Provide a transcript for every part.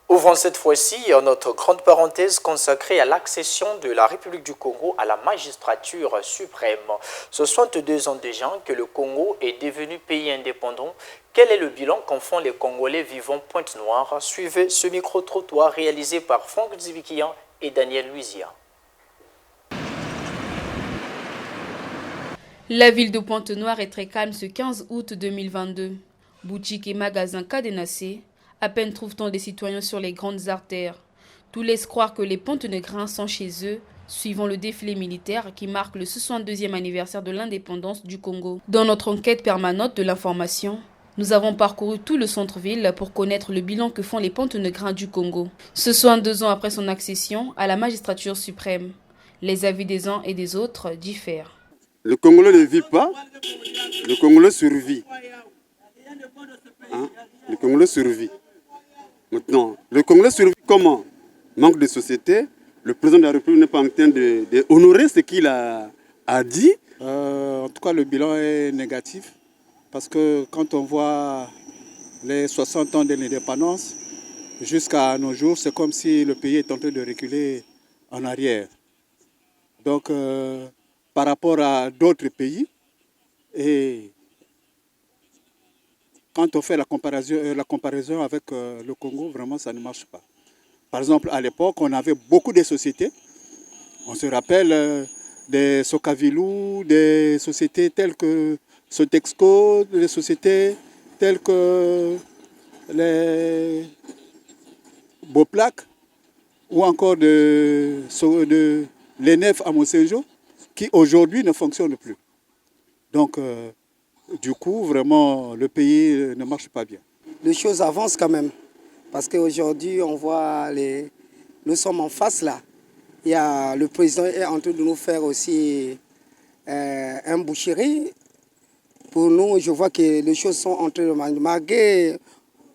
Ouvrons cette fois-ci notre grande parenthèse consacrée à l'accession de la République du Congo à la magistrature suprême. 62 ans déjà que le Congo est devenu pays indépendant. Quel est le bilan qu'en font les Congolais vivant Pointe-Noire? Suivez ce micro-trottoir réalisé par Franck Zibikian et Daniel Luizia. La ville de Pointe-Noire est très calme ce 15 août 2022. Boutiques et magasins cadenassés. À peine trouve-t-on des citoyens sur les grandes artères. Tout laisse croire que les Pontenegrins sont chez eux, suivant le défilé militaire qui marque le 62e anniversaire de l'indépendance du Congo. Dans notre enquête permanente de l'information, nous avons parcouru tout le centre-ville pour connaître le bilan que font les Pontenegrins du Congo. 62 ans après son accession à la magistrature suprême, les avis des uns et des autres diffèrent. Le Congolais ne vit pas, le Congolais survit. Le Congolais survit. Maintenant, le Congolais survit comment? Manque de société. Le président de la République n'est pas en train d'honorer ce qu'il a dit. En tout cas, le bilan est négatif. Parce que quand on voit les 60 ans de l'indépendance, jusqu'à nos jours, c'est comme si le pays est en train de reculer en arrière. Donc, par rapport à d'autres pays, et quand on fait la comparaison avec le Congo, vraiment, ça ne marche pas. Par exemple, à l'époque, on avait beaucoup de sociétés. On se rappelle des Sokavilou, des sociétés telles que Sotexco, des sociétés telles que les Boplac, ou encore de l'ENEF à Monsenjo, qui aujourd'hui ne fonctionnent plus. Donc, du coup, vraiment, le pays ne marche pas bien. Les choses avancent quand même. Parce qu'aujourd'hui, on voit nous sommes en face là. Le président est en train de nous faire aussi un boucherie. Pour nous, je vois que les choses sont en train de malgré nous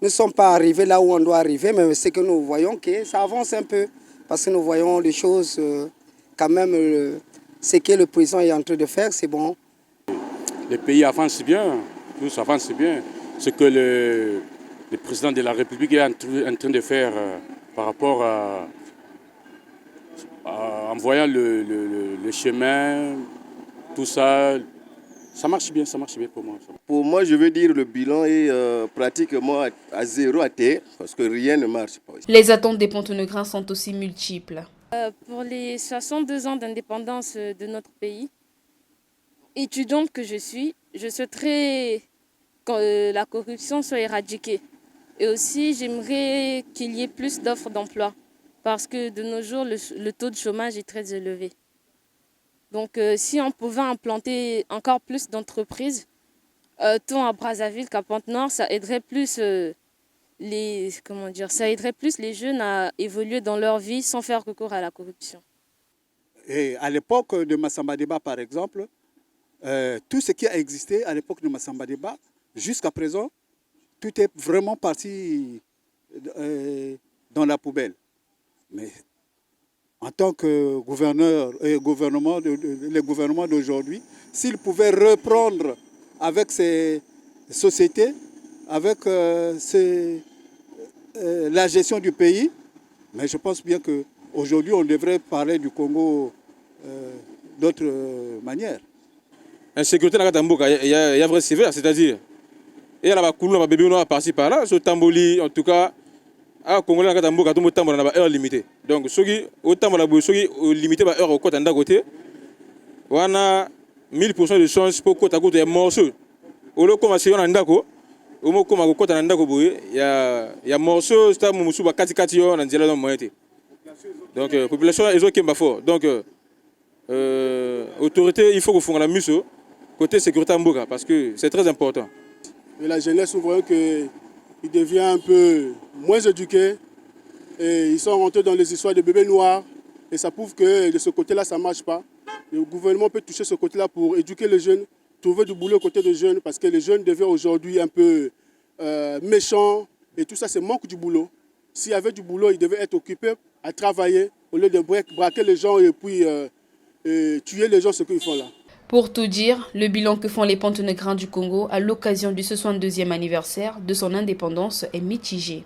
ne sommes pas arrivés là où on doit arriver, mais c'est que nous voyons que ça avance un peu. Parce que nous voyons les choses, quand même, ce que le président est en train de faire, c'est bon. Le pays avance bien, tous avancent bien. Ce que le président de la République est en train de faire par rapport en voyant le chemin, tout ça, ça marche bien pour moi. Pour moi, je veux dire le bilan est pratiquement à zéro à terre, parce que rien ne marche pas. Les attentes des Pontenegrins sont aussi multiples. Pour les 62 ans d'indépendance de notre pays, étudiante que je souhaiterais que la corruption soit éradiquée. Et aussi, j'aimerais qu'il y ait plus d'offres d'emploi parce que de nos jours, le taux de chômage est très élevé. Donc, si on pouvait implanter encore plus d'entreprises, tant à Brazzaville qu'à Pointe-Noire, ça aiderait plus les jeunes à évoluer dans leur vie sans faire recours à la corruption. Et à l'époque de Massamba Deba, par exemple, tout ce qui a existé à l'époque de Massamba Deba, jusqu'à présent, tout est vraiment parti dans la poubelle. Mais en tant que gouverneur et les gouvernements d'aujourd'hui, s'ils pouvaient reprendre avec ces sociétés, avec la gestion du pays, mais je pense bien qu'aujourd'hui, on devrait parler du Congo d'autre manière. Insécurité dans il y a vrai sévère, c'est-à-dire, il y a la bébé noir par-ci par-là, ce Tamboli, en tout cas, à Congolais dans Katamboka, tout le temps, on a une heure limitée. Donc, autant limité par heure au côté d'un côté, on a 1000% de chance pour côté à côté morceau. Au lieu comme si on a un dako, au moins comme à côté d'un dako, il y a morceau, c'est un morceau à 4 on a dit là dans moitié. Donc, population est qui est fort. Donc, autorité, il faut qu'on fasse la mise côté sécurité en Mboka parce que c'est très important. Et la jeunesse, nous voyons qu'il devient un peu moins éduqué. Et ils sont rentrés dans les histoires de bébés noirs. Et ça prouve que de ce côté-là, ça ne marche pas. Le gouvernement peut toucher ce côté-là pour éduquer les jeunes, trouver du boulot côté des jeunes, parce que les jeunes deviennent aujourd'hui un peu méchants. Et tout ça, c'est manque du boulot. S'il y avait du boulot, ils devaient être occupés à travailler au lieu de braquer les gens et puis tuer les gens, ce qu'ils font là. Pour tout dire, le bilan que font les Pontenegrins du Congo à l'occasion du 62e anniversaire de son indépendance est mitigé.